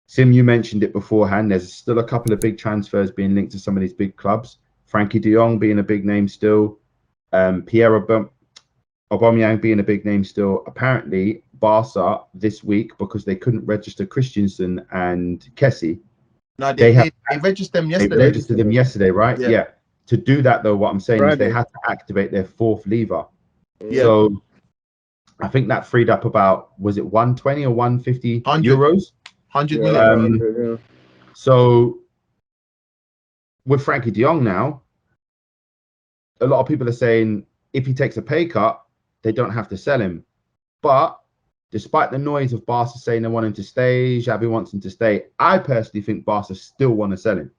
Sim, you mentioned it beforehand. There's still a couple of big transfers being linked to some of these big clubs. Frankie de Jong being a big name still. Pierre Aubameyang being a big name still. Apparently, Barca this week, because they couldn't register Christensen and Kessie. No, they registered them yesterday. They registered them yesterday, right? Yeah. To do that, though, what I'm saying is they had to activate their fourth lever. Yeah. So I think that freed up about, was it 120 or 150 euros? 100 million. So with Frankie de Jong now, a lot of people are saying if he takes a pay cut, they don't have to sell him. But despite the noise of Barca saying they want him to stay, Xavi wants him to stay, I personally think Barca still want to sell him,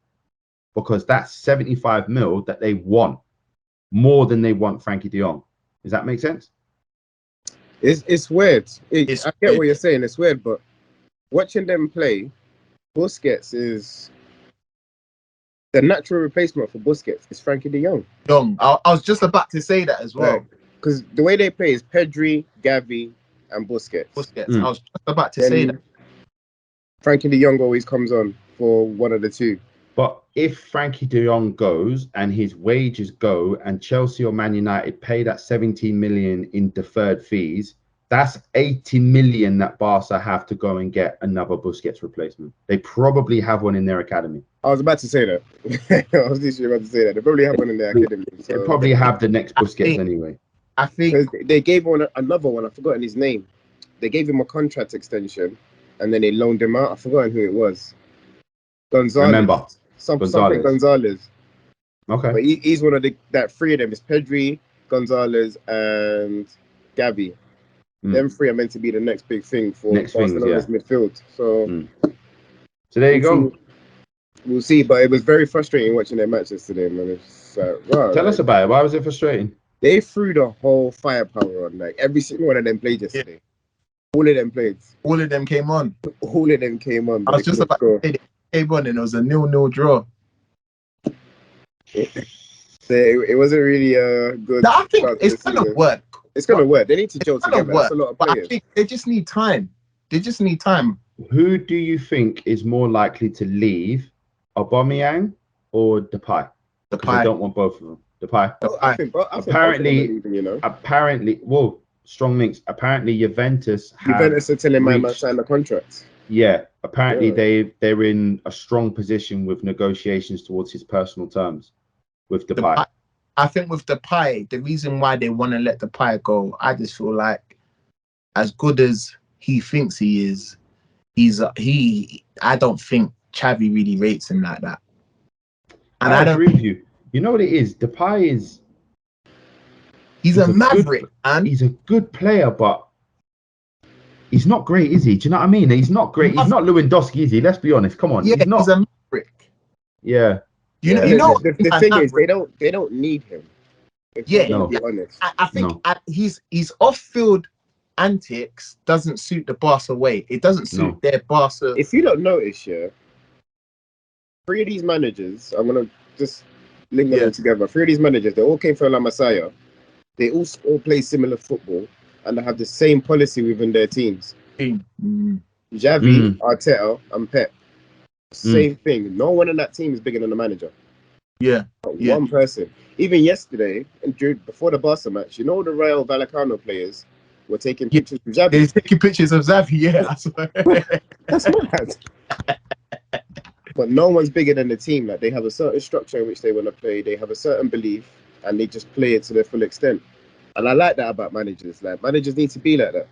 because that's 75 mil that they want, more than they want Frankie de Jong. Does that make sense? It's weird. I get what you're saying. It's weird, but watching them play, Busquets is the natural replacement for Busquets. Is Frankie de Jong. I was just about to say that as well. Because the way they play is Pedri, Gavi, and Busquets. I was just about to say that. Frankie de Jong always comes on for one of the two. But if Frankie de Jong goes and his wages go and Chelsea or Man United pay that 17 million in deferred fees, that's 80 million that Barca have to go and get another Busquets replacement. They probably have one in their academy. I was about to say that. I was literally about to say that. They probably have one in their academy. So. They probably have the next Busquets anyway. I think they gave another one. I've forgotten his name. They gave him a contract extension and then they loaned him out. I've forgotten who it was. Gonzalez. Remember. Something Gonzalez. Okay. But he's one of that three of them. It's Pedri, Gonzalez, and Gavi. Them three are meant to be the next big thing for Barcelona's midfield. So there you go. We'll see. But it was very frustrating watching their matches today, man. It's Tell us about it. Why was it frustrating? They threw the whole firepower on. Like every single one of them played yesterday. Yeah. All of them played. All of them came on. All of them came on. I was just about to say they came on and it was a 0-0 draw. It wasn't really a good. I think it's going to work. It's going to work. They need to gel together. That's a lot of players. I think they just need time. Who do you think is more likely to leave, Aubameyang or Depay? Because I don't want both of them. Depay. Apparently, well, strong links. Apparently, Juventus are telling my man sign the contract. Yeah, apparently they're in a strong position with negotiations towards his personal terms with Depay. I think with Depay, the reason why they want to let Depay go, I just feel like, as good as he thinks he is, I don't think Xavi really rates him like that. And I agree with you. You know what it is? Depay is... He's a maverick, and he's a good player, but he's not great, is he? Do you know what I mean? He's not great. He's not Lewandowski, is he? Let's be honest. Come on. Yeah, he's a maverick. Yeah. You know the thing is, they don't need him. To be honest. I think his off-field antics doesn't suit the Barca way. It doesn't suit their Barca. If you don't notice, three of these managers, I'm gonna just link them all together. Three of these managers, they all came from La Masia. They all play similar football and they have the same policy within their teams. Xavi, Arteta, and Pep. Same thing. No one in that team is bigger than the manager. One person. Even yesterday, before the Barca match, the Rayo Vallecano players were taking pictures of Xavi. They're taking pictures of Xavi, That's mad. But no one's bigger than the team. Like, they have a certain structure in which they want to play. They have a certain belief, and they just play it to their full extent. And I like that about managers. Like, managers need to be like that.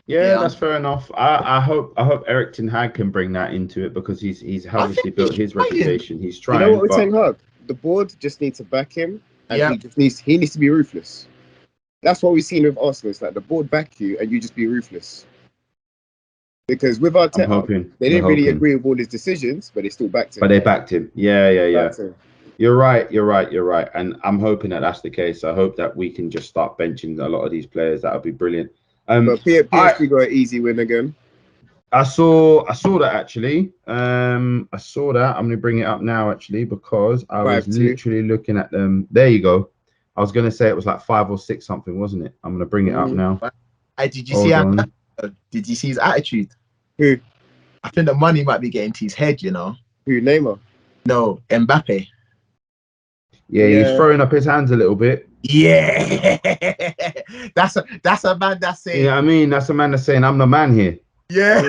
Yeah, that's fair enough. I hope Eric Ten Hag can bring that into it, because he's obviously built his reputation. He's trying. You know what we're saying, Hag? The board just needs to back him, and he needs to be ruthless. That's what we've seen with Arsenal. It's like the board back you, and you just be ruthless. Because with Arteta, they didn't really agree with all his decisions, but they still backed him. But they backed him. Yeah. You're right. And I'm hoping that that's the case. I hope that we can just start benching a lot of these players. That would be brilliant. But PSG got an easy win again. I saw that actually. I saw that. I'm going to bring it up now actually, because I was literally looking at them. There you go. I was going to say it was like 5 or 6 something, wasn't it? I'm going to bring it up now. Did you see his attitude? Who? I think the money might be getting to his head, you know. Who, Neymar? No, Mbappe. Yeah, he's Yeah. throwing up his hands a little bit. Yeah, that's a man that's saying. You know what I mean? That's a man that's saying, I'm the man here. Yeah,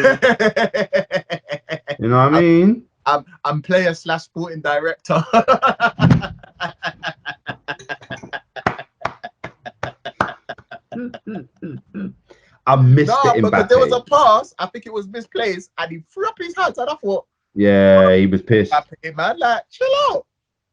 You know what I mean? I'm player / sporting director. I missed it, because there was a Mbappe. pass. I think it was misplaced, and he threw up his hands, and I thought, Yeah, he was pissed. Mbappe, man, like chill out.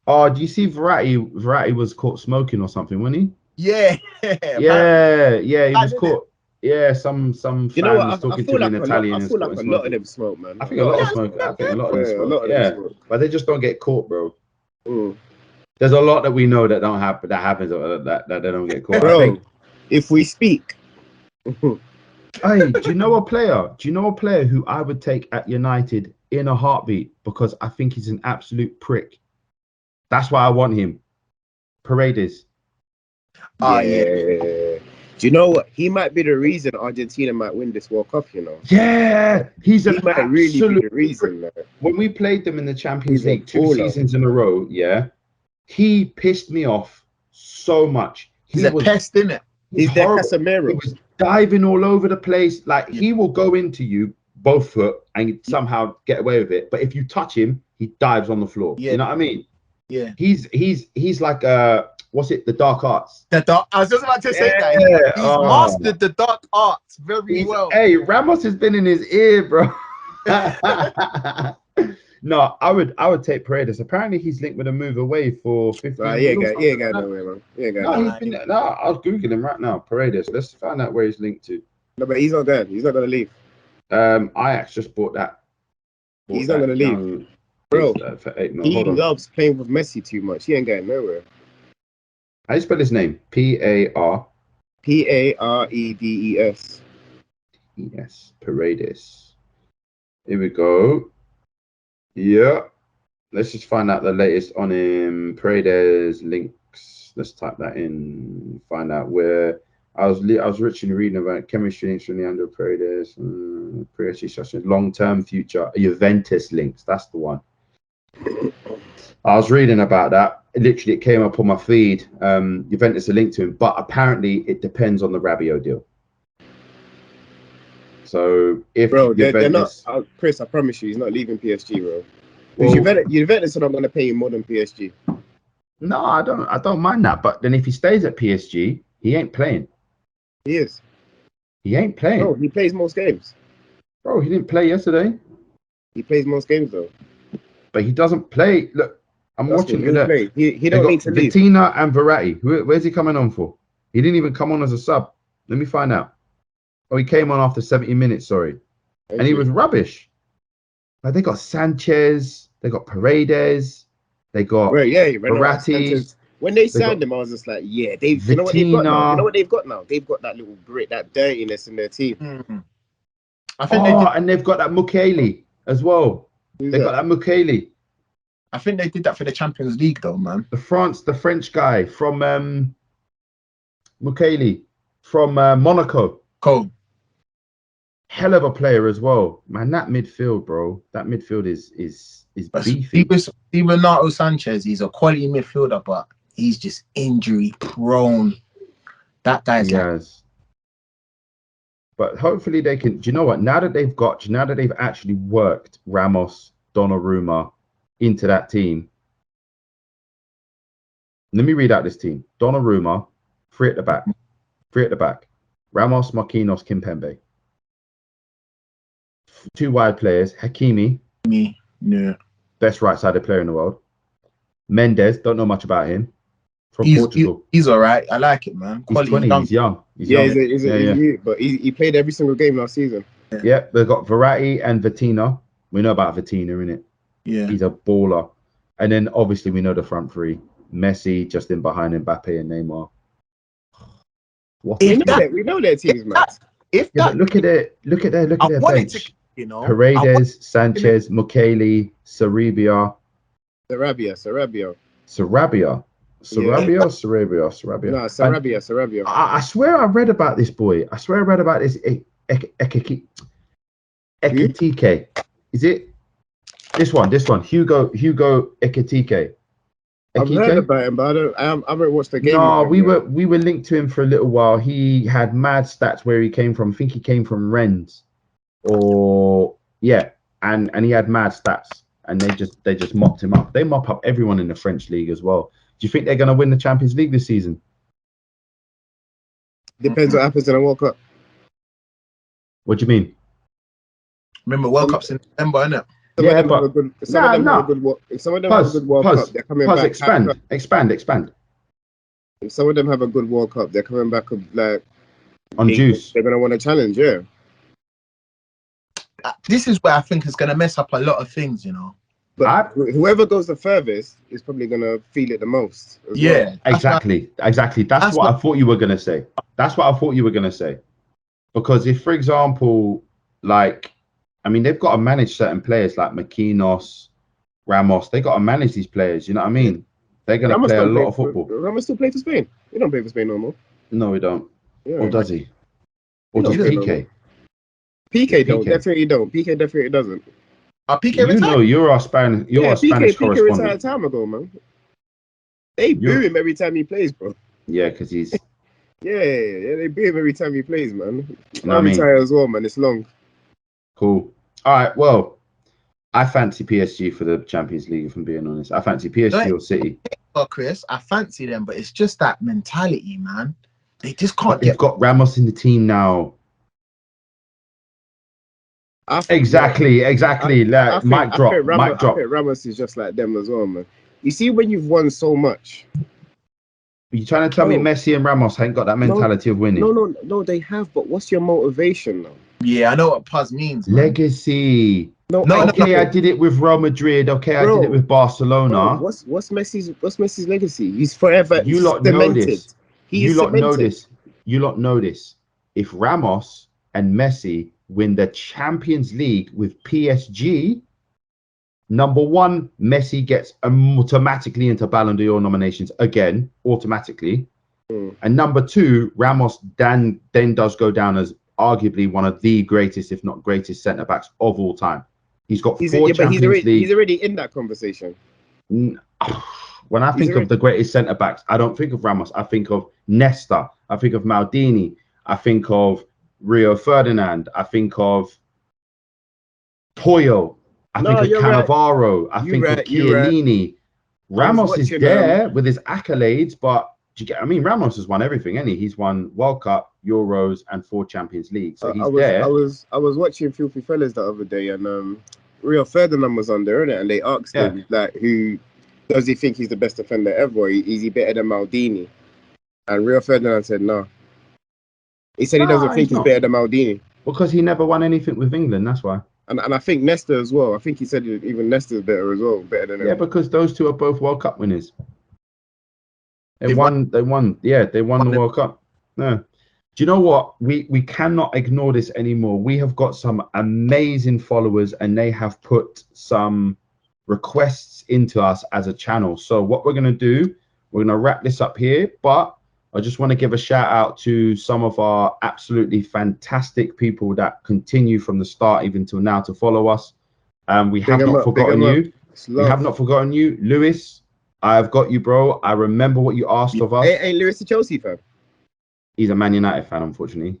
Oh, do you see Verratti? Verratti was caught smoking or something, wasn't he? Yeah, Yeah, he was Didn't caught. Yeah, some You know fan what? was I talking feel to him like in Italian I and feel caught like him a lot of smoking. them smoke, man. I think a lot of smoke. I think a lot of them smoke. Yeah, but they just don't get caught, bro. Mm. There's a lot that we know that don't happen. That happens that they don't get caught. I Bro, think. if we speak, Hey, do you know a player? Do you know a player who I would take at United in a heartbeat because I think he's an absolute prick. That's why I want him. Paredes. yeah. Do you know what? He might be the reason Argentina might win this World Cup, you know. Yeah, he's He an might really be absolute the reason, man. When we played them in the Champions He's a League 2 baller. seasons in a row, yeah, he pissed me off so much. he's a pest, isn't it? He's the horrible. He Casemiro. was diving all over the place. Like he will go into you both foot and somehow get away with it. But if you touch him, he dives on the floor. Yeah. You know what I mean? Yeah. He's like what's it? The dark arts. I was just about to say that. He's mastered the dark arts very well. Hey, Ramos has been in his ear, bro. No, I would take Paredes. Apparently, he's linked with a move away for 15 He ain't going nowhere, man. He ain't going nowhere. No, I'll Google him right now. Paredes. Let's find out where he's linked to. No, but he's not going. He's not going to leave. Ajax just bought that. He's not going to leave. Bro, for 8 mil. he loves playing with Messi too much. He ain't going nowhere. How do you spell his name? Paredes. Yes, Paredes. Here we go. Yeah. Let's just find out the latest on him. Paredes links. Let's type that in. Find out where. I was richly reading about chemistry links from Leandro Paredes. Paredes such a long-term future. Juventus links. That's the one. I was reading about that. Literally, it came up on my feed. Juventus are linked to him, but apparently it depends on the Rabiot deal. So if they're not, Chris, I promise you, he's not leaving PSG, bro. Well, Juventus are not going to pay him more than PSG. No, I don't mind that. But then if he stays at PSG, he ain't playing. He is. He ain't playing. No, he plays most games. Bro, he didn't play yesterday. He plays most games though. But he doesn't play. Look, I'm watching. He don't need to leave. Vitina and Verratti. Where's he coming on for? He didn't even come on as a sub. Let me find out. Oh, he came on after 70 minutes, sorry. And he was rubbish. Like, they got Sanchez, they got Paredes, they got Verratti. When they signed him, I was just like, yeah, you know what they've got now? You know what they've got now? They've got that little grit, that dirtiness in their team. Mm-hmm. I think and they've got that Mukiele as well. They got that Mukiele. I think they did that for the Champions League though, man. The French guy from Mukiele from Monaco. Cool. Hell of a player as well, man. That midfield, bro. That midfield is beefy. Renato Sanchez, he's a quality midfielder, but he's just injury prone. That guy's But hopefully they can. Do you know what? Now that they've actually worked Ramos, Donnarumma into that team. Let me read out this team. Donnarumma, three at the back. Ramos, Marquinhos, Kimpembe. Two wide players. Hakimi. Yeah. Best right-sided player in the world. Mendes, don't know much about him. From Portugal. He's all right. I like it, man. He's 20. He's young. He's youth, but he played every single game last season. Yeah, they've got Verratti and Vitina. We know about Vitina, innit? Yeah. He's a baller. And then obviously we know the front three. Messi, just in behind Mbappe and Neymar. We know their teams, man. Look at their bench. You know, Paredes, Sanchez, Mukiele, Sarabia. No, Sarabia. I swear I read about this boy. I swear I read about this Ekitike. Is it this one? Hugo Ekitike. I've heard about him, but I haven't watched the game. No, we were linked to him for a little while. He had mad stats where he came from. I think he came from Rennes, or yeah, and he had mad stats, and they just mopped him up. They mop up everyone in the French league as well. Do you think they're gonna win the Champions League this season? Depends what happens in the World Cup. What do you mean? Remember, World Cup's in December, isn't it? Some of them have a good. If some of them have a good World Cup, they're coming back. Expand. If some of them have a good World Cup, they're coming back like on juice. They're gonna want to challenge, yeah. This is where I think it's gonna mess up a lot of things, you know. But whoever goes the furthest is probably gonna feel it the most. Yeah, well. Exactly. That's what I thought you were gonna say. Because if, for example, like, I mean, they've got to manage certain players like Makinos, Ramos. They got to manage these players. You know what I mean? They're going to play a lot of football. Ramos still play for Spain. He don't play for Spain no more. No, he don't. Yeah. Or does he? Or does PK? PK don't. Definitely don't. PK definitely doesn't. PK you retired? know, you're our Spanish PK correspondent. retired time ago, man. They boo him every time he plays, bro. Yeah, because he's... yeah, they boo him every time he plays, man. I mean, retire as well, man. It's long. Cool. All right, well, I fancy PSG for the Champions League, if I'm being honest. I fancy PSG or City. Well, Chris, I fancy them, but it's just that mentality, man. They just can't They've got Ramos in the team now. Exactly. Mic drop. I think Ramos is just like them as well, man. You see, when you've won so much. Are you trying to tell me Messi and Ramos ain't got that mentality of winning? No, they have. But what's your motivation now? Yeah, I know what Puz means, man. Legacy. I did it with Real Madrid. Okay, I did it with Barcelona. Bro, what's Messi's legacy? He's forever. You lot know this. You lot know this. If Ramos and Messi win the Champions League with PSG, number one, Messi gets automatically into Ballon d'Or nominations again, automatically. And number two, Ramos then does go down as arguably one of the greatest, if not greatest, centre backs of all time. He's got four Champions League. He's already in that conversation. When I think of the greatest centre backs, I don't think of Ramos. I think of Nesta. I think of Maldini. I think of Rio Ferdinand. I think of Puyol. I think of Cannavaro. I think of Chiellini. Ramos is there with his accolades, but do you get? I mean, Ramos has won everything, hasn't he? He's won World Cup, Euros, and 4 Champions League. So he's there. I was watching Filthy Fellas the other day, and Rio Ferdinand was on there, innit? And they asked him like, who does he think he's the best defender ever? Is he better than Maldini? And Rio Ferdinand said no. He said he doesn't think he's better than Maldini because he never won anything with England. That's why. And I think Nesta as well. I think he said even Nesta's better as well, better than him. Yeah, because those two are both World Cup winners. They won the World Cup. No. Do you know what? We cannot ignore this anymore. We have got some amazing followers, and they have put some requests into us as a channel. So what we're gonna do, we're gonna wrap this up here, but I just want to give a shout out to some of our absolutely fantastic people that continue from the start even till now to follow us. We have not forgotten you. We have not forgotten you, Lewis. I've got you, bro. I remember what you asked of us. Ain't Lewis a Chelsea fan? He's a Man United fan, unfortunately.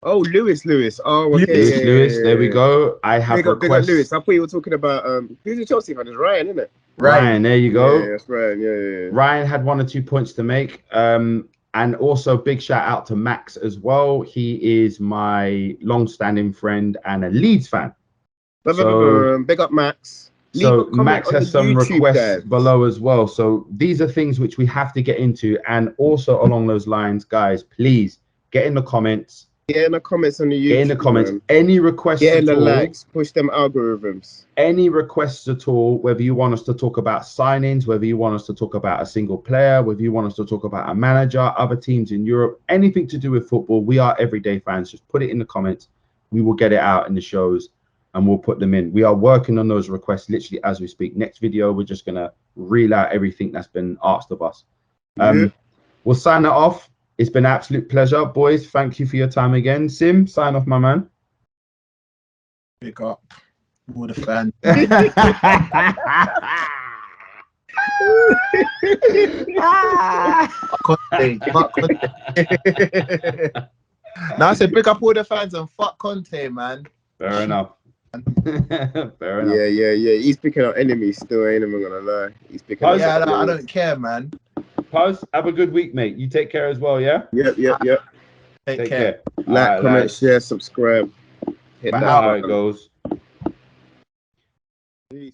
Oh, Lewis. Oh, okay. Lewis. There we go. I have requests. Lewis. I thought you were talking about who's a Chelsea fan? It's Ryan, isn't it? Ryan, there you go. Yeah, that's Ryan. Yeah. Ryan had 1 or 2 points to make. And also big shout out to Max as well. He is my long-standing friend and a Leeds fan. So, big up Max. So Max has some requests below as well. So these are things which we have to get into. And also along those lines, guys, please get in the comments. Get in the comments on the YouTube. Get in the comments. Man. Any requests Get in the likes. Push them algorithms. Any requests at all, whether you want us to talk about signings, whether you want us to talk about a single player, whether you want us to talk about a manager, other teams in Europe, anything to do with football, we are everyday fans. Just put it in the comments. We will get it out in the shows and we'll put them in. We are working on those requests literally as we speak. Next video, we're just going to reel out everything that's been asked of us. We'll sign it off. It's been an absolute pleasure, boys. Thank you for your time again. Sim, sign off, my man. Pick up. All the fans. Conte, fuck Conte. Now I said pick up all the fans and fuck Conte, man. Fair enough. Fair enough. Yeah. He's picking up enemies still, ain't even gonna lie. He's picking up Yeah, I enemies. don't care, man. Puz, have a good week, mate. You take care as well, yeah? Yep. Take care. Like, Alright, comment, lads. share, subscribe. Hit That's that how it button. goes. Peace.